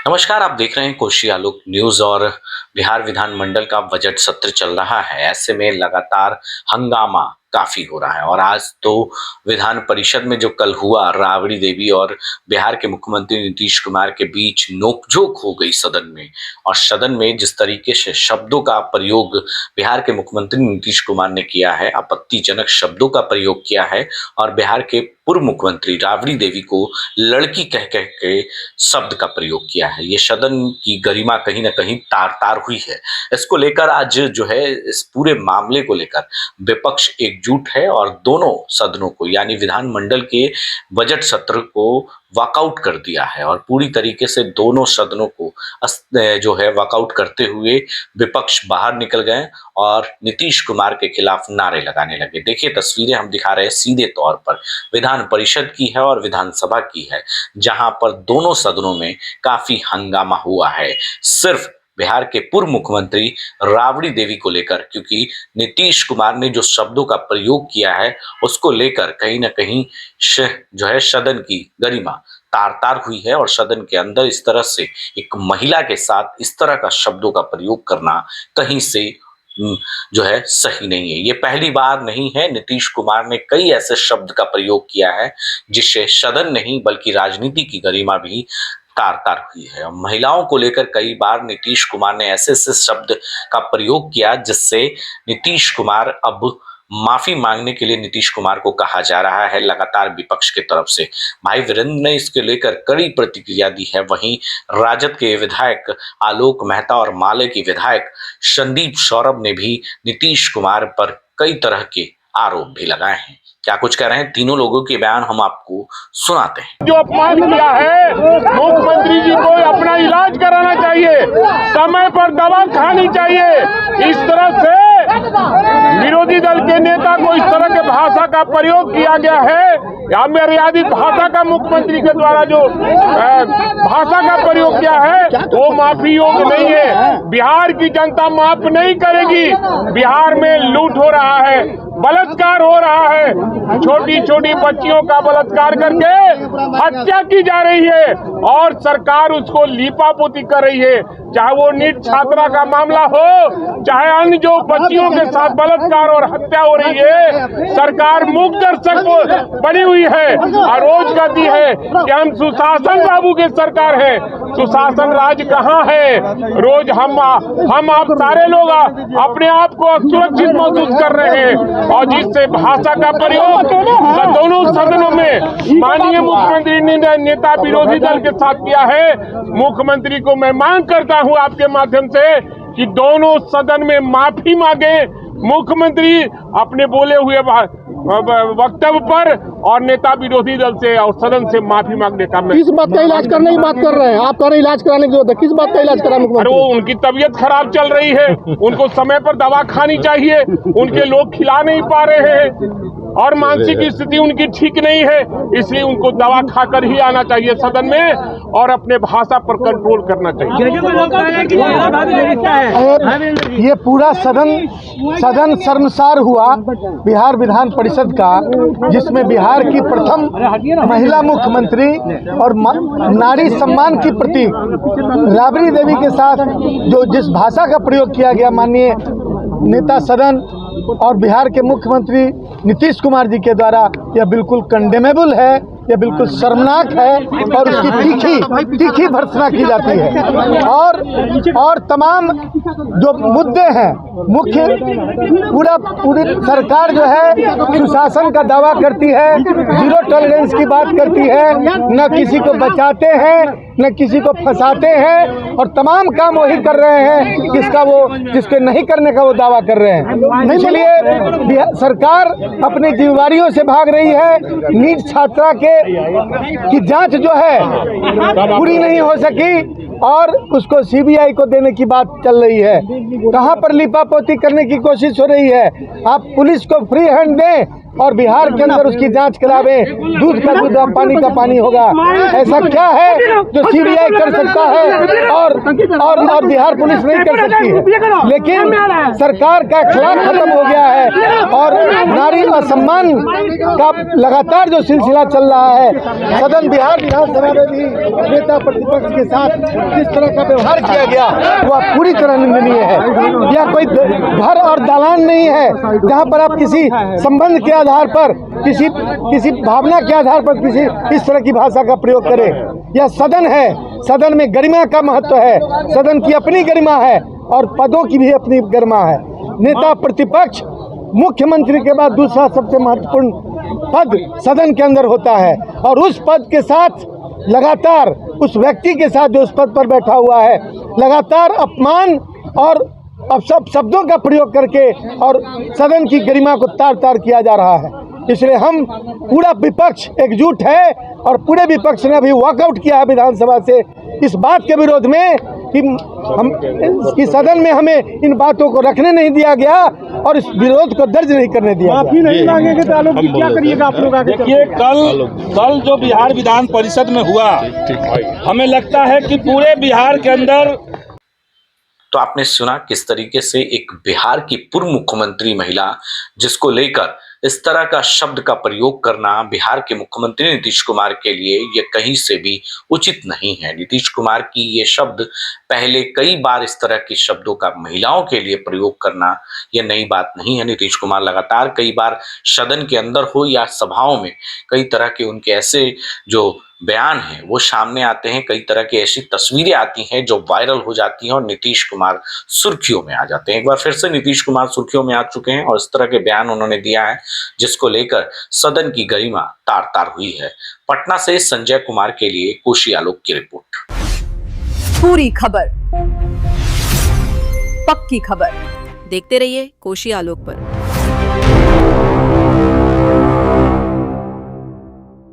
नमस्कार, आप देख रहे हैं कोशी आलोक न्यूज और बिहार विधानमंडल का बजट सत्र चल रहा है। ऐसे में लगातार हंगामा काफी हो रहा है और आज तो विधान परिषद में जो कल हुआ राबड़ी देवी और बिहार के मुख्यमंत्री नीतीश कुमार के बीच नोकझोंक हो गई सदन में। और सदन में जिस तरीके से शब्दों का प्रयोग बिहार के मुख्यमंत्री नीतीश कुमार ने किया है, आपत्तिजनक शब्दों का प्रयोग किया है और बिहार के पूर्व मुख्यमंत्री राबड़ी देवी को लड़की कह कह के शब्द का प्रयोग किया है। ये सदन की गरिमा कहीं ना कहीं तार तार हुई है। इसको लेकर आज जो है इस पूरे मामले को लेकर विपक्ष एकजुट है और दोनों सदनों को यानी विधानमंडल के बजट सत्र को वॉकआउट कर दिया है और पूरी तरीके से दोनों सदनों को जो है वॉकआउट करते हुए विपक्ष बाहर निकल गए और नीतीश कुमार के खिलाफ नारे लगाने लगे। देखिए तस्वीरें हम दिखा रहे हैं सीधे तौर पर विधान परिषद की है और विधानसभा की है, जहां पर दोनों सदनों में काफी हंगामा हुआ है सिर्फ बिहार के पूर्व मुख्यमंत्री राबड़ी देवी को लेकर, क्योंकि नीतीश कुमार ने जो शब्दों का प्रयोग किया है उसको लेकर कहीं ना कहीं जो है सदन की गरिमा तार तार हुई है और सदन के अंदर इस तरह से एक महिला के साथ इस तरह का शब्दों का प्रयोग करना कहीं से जो है सही नहीं है। ये पहली बार नहीं है, नीतीश कुमार ने कई ऐसे शब्द का प्रयोग किया है जिससे सदन नहीं बल्कि राजनीति की गरिमा भी तार तार हुई है। महिलाओं को लेकर कई बार नीतीश कुमार ने ऐसे ऐसे शब्द का प्रयोग किया जिससे नीतीश कुमार अब माफी मांगने के लिए नीतीश कुमार को कहा जा रहा है लगातार विपक्ष की तरफ से। भाई वीरेंद्र ने इसके लेकर कड़ी प्रतिक्रिया दी है। वहीं राजद के विधायक आलोक मेहता और माले की विधायक संदीप सौरभ ने भी नीतीश कुमार पर कई तरह के आरोप भी लगाए हैं। क्या कुछ कह रहे हैं तीनों लोगों के बयान हम आपको सुनाते हैं। जो अपमान किया है, मुख्यमंत्री जी को अपना इलाज कराना चाहिए, समय पर दवा खानी चाहिए। इस तरह से विरोधी दल के नेता को इस तरह के भाषा का प्रयोग किया गया है, अमर्यादित भाषा का मुख्यमंत्री के द्वारा जो भाषा का प्रयोग किया है वो माफी योग्य नहीं है। बिहार की जनता माफ नहीं करेगी। बिहार में लूट हो रहा है, बलात्कार हो रहा है, छोटी छोटी बच्चियों का बलात्कार करके हत्या की जा रही है और सरकार उसको लीपापोती कर रही है। चाहे वो नीट छात्रा का मामला हो, चाहे अन्य जो बच्चियों के साथ बलात्कार और हत्या हो रही है, सरकार मूक दर्शक बनी हुई है और रोज कहती है कि हम सुशासन बाबू की सरकार है। सुशासन राज कहाँ है? रोज हम आप सारे लोग अपने आप को सुरक्षित महसूस कर रहे हैं और जिससे भाषा का प्रयोग दोनों सदनों में माननीय मुख्यमंत्री ने नेता विरोधी दल के साथ किया है। मुख्यमंत्री को मैं मांग करता हूं आपके माध्यम से कि दोनों सदन में माफी मांगे मुख्यमंत्री अपने बोले हुए वक्तव्य पर और नेता विरोधी दल से और सदन से माफी मांगने का। किस बात का इलाज करने की बात कर रहे हैं आप? कह रहे हैं इलाज कराने की जरूरत है, किस बात का इलाज कराने? अरे वो उनकी तबीयत खराब चल रही है, उनको समय पर दवा खानी चाहिए, उनके लोग खिला नहीं पा रहे हैं और मानसिक स्थिति उनकी ठीक नहीं है, इसलिए उनको दवा खाकर ही आना चाहिए सदन में और अपने भाषा पर कंट्रोल करना चाहिए। ये पूरा सदन शर्मसार हुआ बिहार विधान परिषद का, जिसमें बिहार की प्रथम महिला मुख्यमंत्री और नारी सम्मान की प्रतीक राबड़ी देवी के साथ जो जिस भाषा का प्रयोग किया गया माननीय नेता सदन और बिहार के मुख्यमंत्री नीतीश कुमार जी के द्वारा, यह बिल्कुल कंडेमेबल है, यह बिल्कुल शर्मनाक है और उसकी तीखी भर्त्सना की जाती है। और तमाम जो मुद्दे हैं मुख्य पूरी सरकार जो है सुशासन का दावा करती है, जीरो टॉलरेंस की बात करती है, न किसी को बचाते हैं न किसी को फंसाते हैं और तमाम काम वही कर रहे हैं जिसके नहीं करने का वो दावा कर रहे हैं। इसलिए सरकार अपनी जिम्मेदारियों से भाग रही है। नीट छात्रा की जांच जो है पूरी नहीं हो सकी और उसको सीबीआई को देने की बात चल रही है। कहां पर लिपापोती करने की कोशिश हो रही है? आप पुलिस को फ्री हैंड दें और बिहार के अंदर उसकी जांच करावे, दूध का दूध पानी का पानी होगा। ऐसा क्या है जो सीबीआई कर सकता है और बिहार पुलिस नहीं कर सकती है? लेकिन सरकार का अखलाक खत्म हो गया है और नारी असम्मान का लगातार जो सिलसिला चल रहा है, सदन बिहार विधानसभा में भी नेता प्रतिपक्ष के साथ जिस तरह का व्यवहार किया गया वह पूरी तरह निंदनीय है। यह कोई घर और दालान नहीं है जहां पर आप किसी संबंध के आधार पर किसी भावना के आधार पर किसी इस तरह की भाषा का प्रयोग करें। यह सदन है, सदन में गरिमा का महत्व है, सदन की अपनी गरिमा है और पदों की भी अपनी गरिमा है। नेता प्रतिपक्ष मुख्यमंत्री के बाद दूसरा सबसे महत्वपूर्ण पद सदन के अंदर होता है और उस पद के साथ लगातार उस व्यक्ति के साथ जो उस पद पर बैठा हुआ है लगातार अपमान और अब सब शब्दों का प्रयोग करके और सदन की गरिमा को तार तार किया जा रहा है। इसलिए हम पूरा विपक्ष एकजुट है और पूरे विपक्ष ने अभी वॉकआउट किया है विधानसभा से इस बात के विरोध में कि सदन में हमें इन बातों को रखने नहीं दिया गया और इस विरोध को दर्ज नहीं करने दिया गया। माफी नहीं मांगेंगे तो आलोक जी क्या करिएगा आप लोग? देखिए कल जो बिहार विधान परिषद में हुआ, हमें लगता है कि पूरे बिहार के अंदर। तो आपने सुना किस तरीके से एक बिहार की पूर्व मुख्यमंत्री महिला जिसको लेकर इस तरह का शब्द का प्रयोग करना बिहार के मुख्यमंत्री नीतीश कुमार के लिए ये कहीं से भी उचित नहीं है। नीतीश कुमार की ये शब्द पहले कई बार इस तरह के शब्दों का महिलाओं के लिए प्रयोग करना ये नई बात नहीं है। नीतीश कुमार लगातार कई बार सदन के अंदर हो या सभाओं में कई तरह के उनके ऐसे जो बयान हैं वो सामने आते हैं, कई तरह की ऐसी तस्वीरें आती हैं जो वायरल हो जाती हैं और नीतीश कुमार सुर्खियों में आ जाते हैं। एक बार फिर से नीतीश कुमार सुर्खियों में आ चुके हैं और इस तरह के बयान उन्होंने दिया है जिसको लेकर सदन की गरिमा तार तार हुई है। पटना से संजय कुमार के लिए कोशी आलोक की रिपोर्ट। पूरी खबर, पक्की खबर देखते रहिए कोशी आलोक पर।